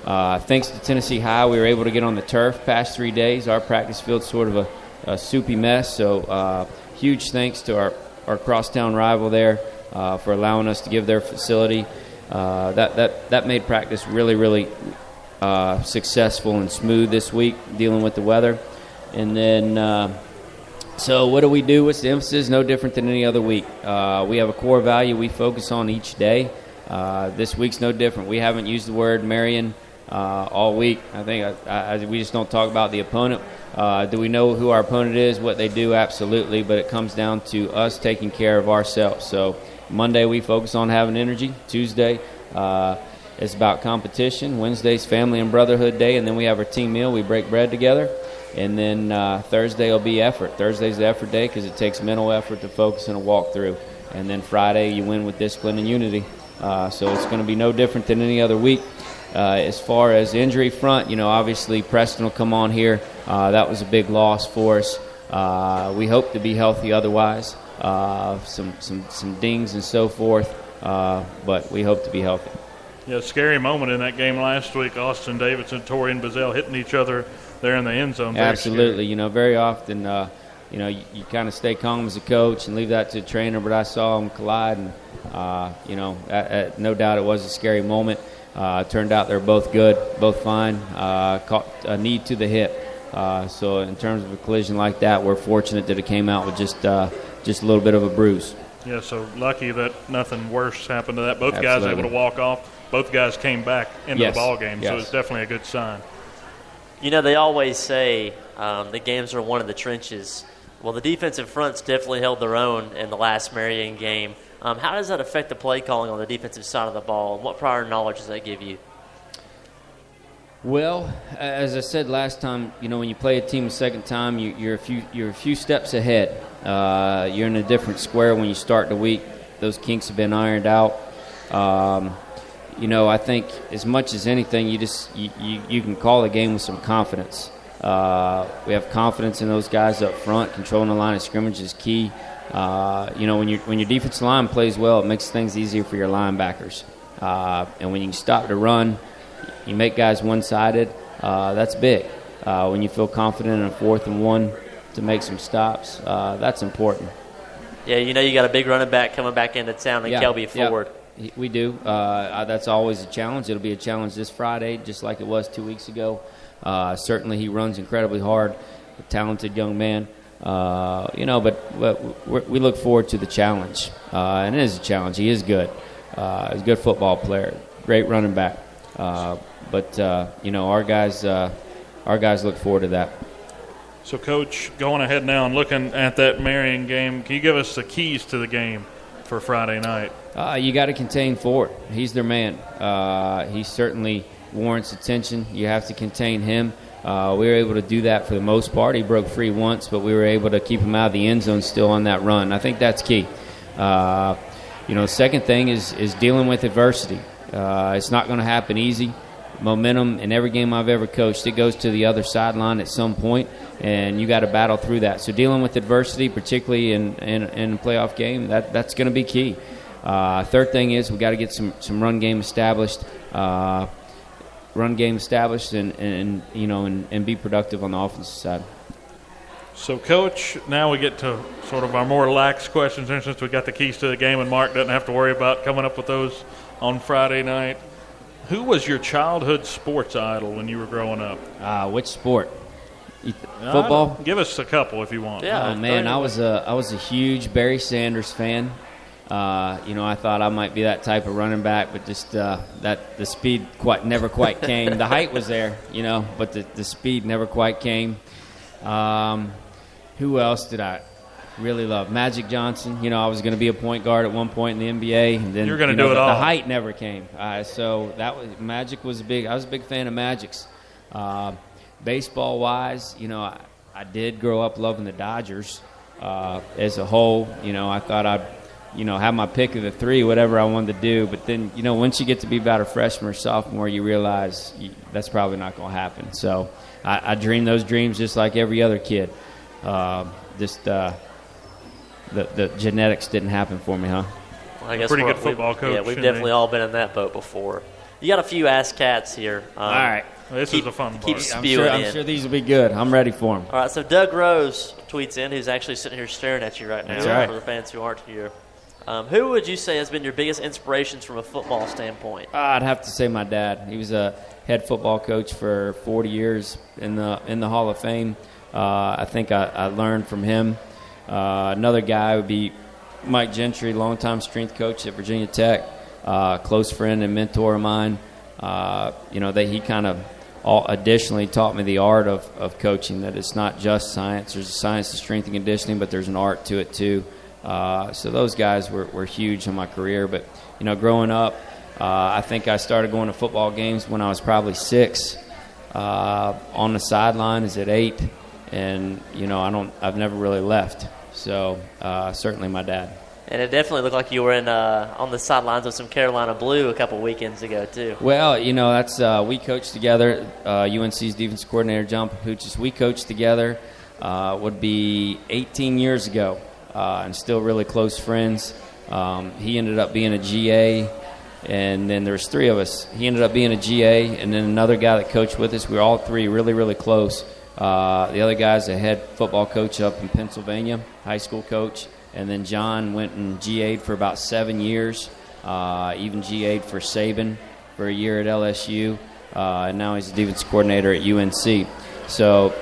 Thanks to Tennessee High, we were able to get on the turf past 3 days. Our practice field's sort of a soupy mess, so huge thanks to our crosstown rival there for allowing us to give their facility. That made practice really, really successful and smooth this week, dealing with the weather. And then, so what do we do? What's the emphasis? No different than any other week. We have a core value we focus on each day. This week's no different. We haven't used the word Marion all week. I think we just don't talk about the opponent. Do we know who our opponent is, what they do? Absolutely, but it comes down to us taking care of ourselves. So Monday we focus on having energy. Tuesday it's about competition. Wednesday's family and brotherhood day, and then we have our team meal. We break bread together. And then Thursday will be effort. Thursday's the effort day because it takes mental effort to focus in a walkthrough. And then Friday you win with discipline and unity. So it's going to be no different than any other week. As far as injury front, obviously Preston will come on here. That was a big loss for us. We hope to be healthy otherwise. Some dings and so forth, but we hope to be healthy. Yeah, scary moment in that game last week. Austin Davidson, Torian Bazell hitting each other there in the end zone. Absolutely. Very often, you kind of stay calm as a coach and leave that to a trainer, but I saw them collide, and, no doubt it was a scary moment. Turned out they're both good, both fine. Caught a knee to the hip. So in terms of a collision like that, we're fortunate that it came out with just a little bit of a bruise. Yeah, so lucky that nothing worse happened to that. Both Absolutely. guys able to walk off. Both guys came back into Yes. the ball game, so Yes. it's definitely a good sign. They always say the games are won in the trenches. Well, the defensive fronts definitely held their own in the last Marion game. How does that affect the play calling on the defensive side of the ball? And what prior knowledge does that give you? Well, as I said last time, when you play a team a second time, you're a few steps ahead. You're in a different square when you start the week. Those kinks have been ironed out. I think as much as anything, you can call the game with some confidence. We have confidence in those guys up front. Controlling the line of scrimmage is key. When your defensive line plays well, it makes things easier for your linebackers. And when you can stop the run, you make guys one-sided. That's big. When you feel confident in a 4th and 1 to make some stops, that's important. Yeah, you got a big running back coming back into town in Kelby Ford. Yeah. We do. That's always a challenge. It'll be a challenge this Friday, just like it was 2 weeks ago. Certainly he runs incredibly hard, a talented young man. But we look forward to the challenge. And it is a challenge. He is good. He's a good football player, great running back. But our guys look forward to that. So, Coach, going ahead now and looking at that Marion game, can you give us the keys to the game for Friday night? You got to contain Ford. He's their man. He certainly warrants attention. You have to contain him. We were able to do that for the most part. He broke free once, but we were able to keep him out of the end zone still on that run. I think that's key. The second thing is dealing with adversity. It's not going to happen easy. Momentum in every game I've ever coached, it goes to the other sideline at some point, and you got to battle through that. So dealing with adversity, particularly in a playoff game, that's going to be key. Third thing is we got to get some run game established. And be productive on the offensive side. So, Coach, now we get to sort of our more lax questions. And since we got the keys to the game and Mark doesn't have to worry about coming up with those on Friday night, who was your childhood sports idol when you were growing up? Which sport? Football? Give us a couple if you want. Yeah. Oh man, I was a huge Barry Sanders fan. I thought I might be that type of running back, but just that the speed never quite came. The height was there, but the speed never quite came. Who else did I really love? Magic Johnson. I was going to be a point guard at one point in the NBA, and then you're going to do it all. The height never came. So Magic was big. I was a big fan of Magic's. Baseball wise, I did grow up loving the Dodgers as a whole. I thought I'd have my pick of the 3, whatever I wanted to do. But then, once you get to be about a freshman or sophomore, you realize that's probably not going to happen. So I dreamed those dreams just like every other kid. The genetics didn't happen for me, huh? Well, I guess pretty good football coach. Yeah, we've definitely all been in that boat before. You got a few Ask Cats here. All right. This is a fun part. Keep spewing I'm sure these will be good. I'm ready for them. All right, so Doug Rose tweets in, who's actually sitting here staring at you right now. That's right. For the fans who aren't here. Who would you say has been your biggest inspirations from a football standpoint? I'd have to say my dad. He was a head football coach for 40 years in the Hall of Fame. I think I learned from him. Another guy would be Mike Gentry, longtime strength coach at Virginia Tech, close friend and mentor of mine. He kind of additionally taught me the art of coaching, that it's not just science. There's a science to strength and conditioning, but there's an art to it too. So those guys were huge in my career. But, growing up, I think I started going to football games when I was probably 6. On the sideline is at 8. And, I've never really left. So certainly my dad. And it definitely looked like you were on the sidelines with some Carolina Blue a couple weekends ago, too. Well, that's we coached together. UNC's defense coordinator, John Papuchis, we coached together would be 18 years ago. And still really close friends. He ended up being a GA, and then there was 3 of us. He ended up being a GA, and then another guy that coached with us. We were all 3 really, really close. The other guy's a head football coach up in Pennsylvania, high school coach. And then John went and GA'd for about 7 years, even GA'd for Saban for a year at LSU, and now he's the defense coordinator at UNC. So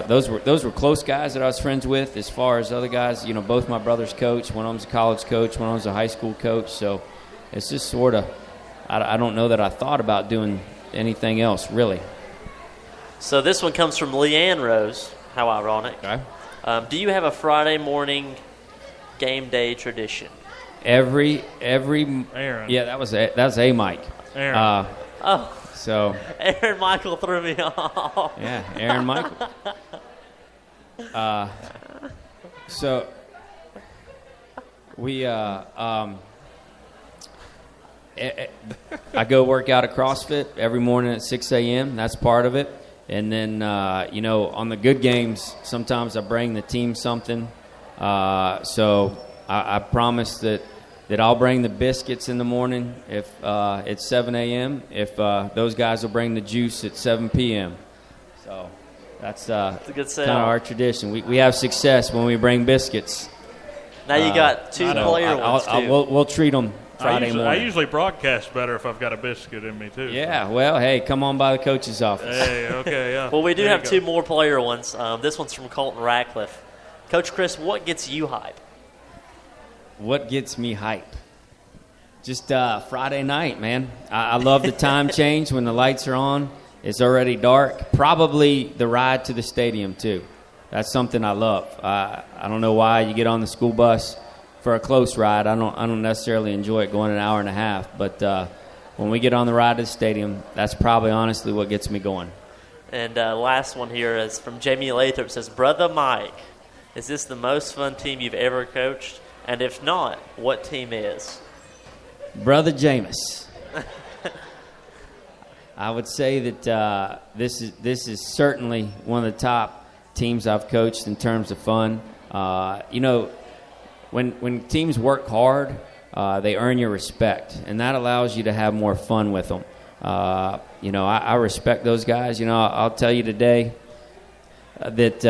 those were close guys that I was friends with. As far as other guys, both my brothers coach. One of them's a college coach. One of them's a high school coach. So it's just sort of, I don't know that I thought about doing anything else, really. So this one comes from Leanne Rose. How ironic. Okay. Do you have a Friday morning game day tradition? Every Aaron. Yeah, that was a Mike. Aaron. So Aaron Michael threw me off. Yeah, Aaron Michael. So we I go work out at CrossFit every morning at 6 a.m. That's part of it. And then, on the good games, sometimes I bring the team something. So I promise that I'll bring the biscuits in the morning if it's 7 a.m. If those guys will bring the juice at 7 p.m. So that's a good sell. Kind of our tradition. We have success when we bring biscuits. Now you got 2 player ones, too. We'll treat them Friday morning. I usually broadcast better if I've got a biscuit in me, too. Yeah, well, hey, come on by the coach's office. Hey, okay, yeah. Well, we do have 2 more player ones. This one's from Colton Ratcliffe. Coach Chris, what gets you hype? What gets me hype? Just Friday night, man. I love the time change when the lights are on. It's already dark. Probably the ride to the stadium, too. That's something I love. I don't know why you get on the school bus for a close ride. I don't necessarily enjoy it going an hour and a half. But when we get on the ride to the stadium, that's probably honestly what gets me going. And last one here is from Jamie Lathrop. It says, Brother Mike, is this the most fun team you've ever coached? And if not, what team is? Brother Jameis. I would say that this is certainly one of the top teams I've coached in terms of fun. When teams work hard, they earn your respect, and that allows you to have more fun with them. I respect those guys. I'll tell you today that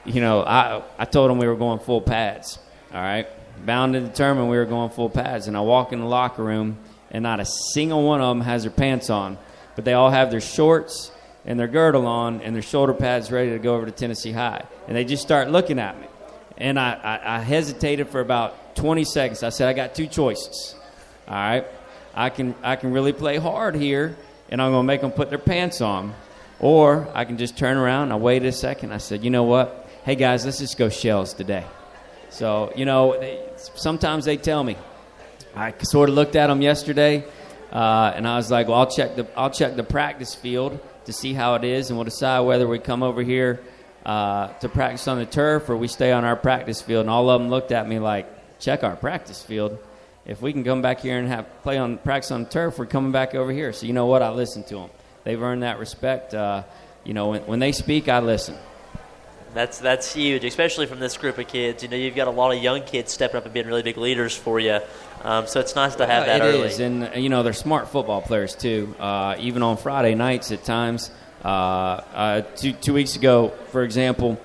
I told them we were going full pads. All right, bound and determined we were going full pads, and I walk in the locker room, and not a single one of them has their pants on, but they all have their shorts and their girdle on and their shoulder pads ready to go over to Tennessee High, and they just start looking at me, and I hesitated for about 20 seconds. I said, I got 2 choices. All right, I can really play hard here, and I'm going to make them put their pants on, or I can just turn around. And I waited a second. I said, you know what? Hey guys, let's just go shells today. So, sometimes they tell me. I sort of looked at them yesterday, and I was like, well, I'll check the practice field to see how it is, and we'll decide whether we come over here to practice on the turf or we stay on our practice field. And all of them looked at me like, check our practice field. If we can come back here and practice on the turf, we're coming back over here. So you know what? I listen to them. They've earned that respect. When they speak, I listen. That's huge, especially from this group of kids. You know, you've got a lot of young kids stepping up and being really big leaders for you. So it's nice to have that early. It is, and, you know, they're smart football players, too. Even on Friday nights at times. 2 weeks ago, for example,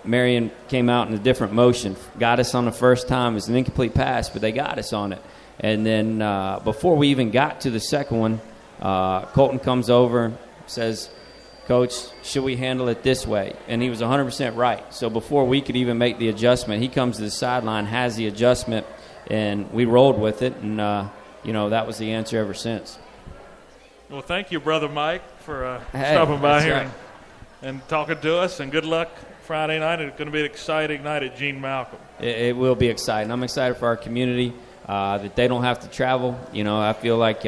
Marion came out in a different motion, got us on the first time. It was an incomplete pass, but they got us on it. And then before we even got to the second one, Colton comes over, says, "Coach, should we handle it this way?" And he was 100% right. So before we could even make the adjustment, he comes to the sideline, has the adjustment, and we rolled with it. And, you know, that was the answer ever since. Well, thank you, Brother Mike, for stopping by here right. and talking to us. And good luck Friday night. It's going to be an exciting night at Gene Malcolm. It will be exciting. I'm excited for our community that they don't have to travel. You know, I feel like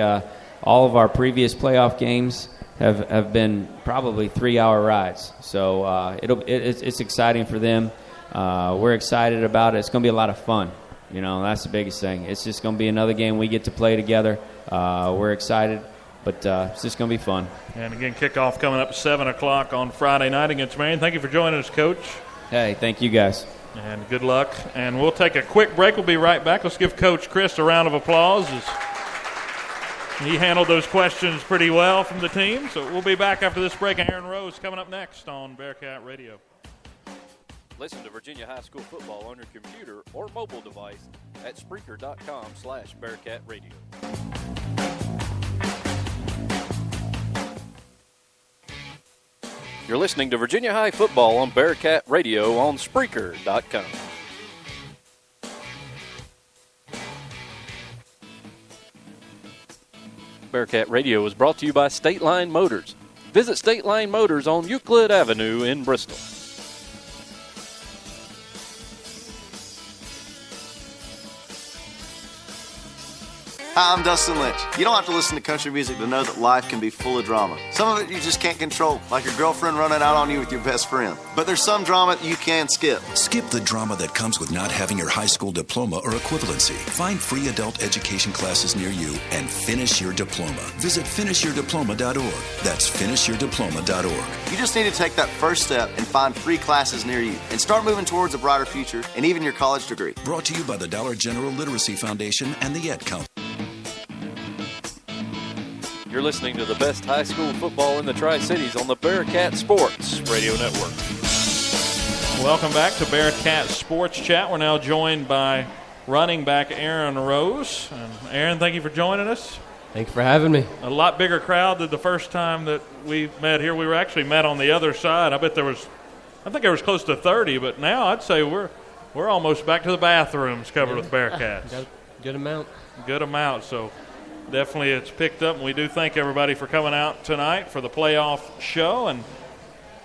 all of our previous playoff games have been probably 3-hour rides. So it's exciting for them. We're excited about it. It's going to be a lot of fun. You know, that's the biggest thing. It's just going to be another game we get to play together. We're excited, but it's just going to be fun. And again, kickoff coming up 7 o'clock on Friday night against Marion. Thank you for joining us, Coach. Hey, thank you guys. And good luck. And we'll take a quick break. We'll be right back. Let's give Coach Chris a round of applause. He handled those questions pretty well from the team. So we'll be back after this break. Aaron Rose coming up next on Bearcat Radio. Listen to Virginia High School football on your computer or mobile device at Spreaker.com/Bearcat Radio. You're listening to Virginia High football on Bearcat Radio on Spreaker.com. Bearcat Radio is brought to you by State Line Motors. Visit State Line Motors on Euclid Avenue in Bristol. Hi, I'm Dustin Lynch. You don't have to listen to country music to know that life can be full of drama. Some of it you just can't control, like your girlfriend running out on you with your best friend. But there's some drama you can skip. Skip the drama that comes with not having your high school diploma or equivalency. Find free adult education classes near you and finish your diploma. Visit finishyourdiploma.org. That's finishyourdiploma.org. You just need to take that first step and find free classes near you and start moving towards a brighter future and even your college degree. Brought to you by the Dollar General Literacy Foundation and the Ed Council. You're listening to the best high school football in the Tri-Cities on the Bearcat Sports Radio Network. Welcome back to Bearcat Sports Chat. We're now joined by running back Aaron Rose. And Aaron, thank you for joining us. Thank you for having me. A lot bigger crowd than the first time that we met here. We were actually met on the other side. I think there was close to 30, but now I'd say we're almost back to the bathrooms covered with Bearcats. Got a good amount. Good amount, so definitely it's picked up, and we do thank everybody for coming out tonight for the playoff show. And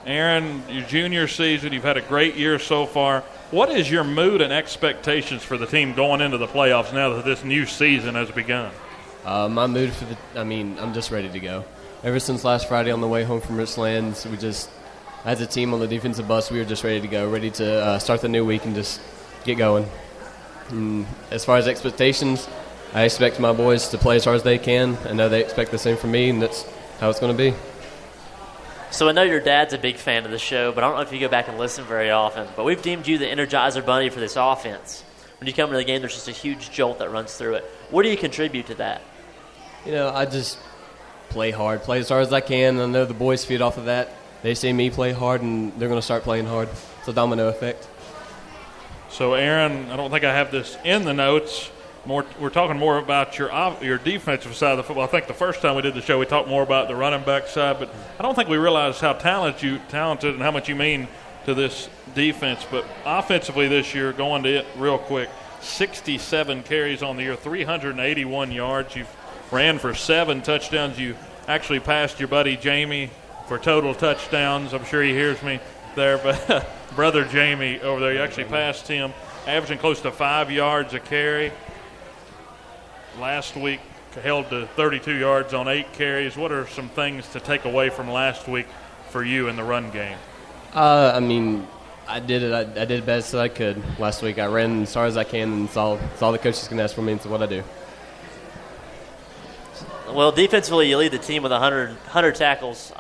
Aaron, your junior season, you've had a great year so far. What is your mood and expectations for the team going into the playoffs now that this new season has begun? My mood I'm just ready to go. Ever since last Friday on the way home from Richlands, as a team on the defensive bus, we were just ready to go, ready to start the new week and just get going. And as far as expectations, I expect my boys to play as hard as they can. I know they expect the same from me, and that's how it's going to be. So I know your dad's a big fan of the show, but I don't know if you go back and listen very often. But we've deemed you the Energizer Bunny for this offense. When you come into the game, there's just a huge jolt that runs through it. What do you contribute to that? You know, I just play hard, play as hard as I can. I know the boys feed off of that. They see me play hard, and they're going to start playing hard. It's a domino effect. So, Aaron, I don't think I have this in the notes. We're talking more about your defensive side of the football. I think the first time we did the show, we talked more about the running back side, but I don't think we realized how talented and how much you mean to this defense. But offensively this year, going to it real quick, 67 carries on the year, 381 yards. You've ran for 7 touchdowns. You actually passed your buddy Jamie for total touchdowns. I'm sure he hears me there, but brother Jamie over there, you actually passed him, averaging close to 5 yards a carry. Last week held to 32 yards on 8 carries. What are some things to take away from last week for you in the run game? I did it. I did the best that I could last week. I ran as hard as I can, and it's all the coaches can ask for me, and it's what I do. Well, defensively, you lead the team with 100 tackles.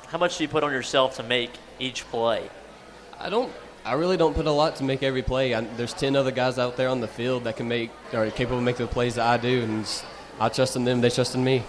how much do you put on yourself to make each play? I really don't put a lot to make every play. There's 10 other guys out there on the field that can make or are capable of making the plays that I do, and I trust in them. They trust in me.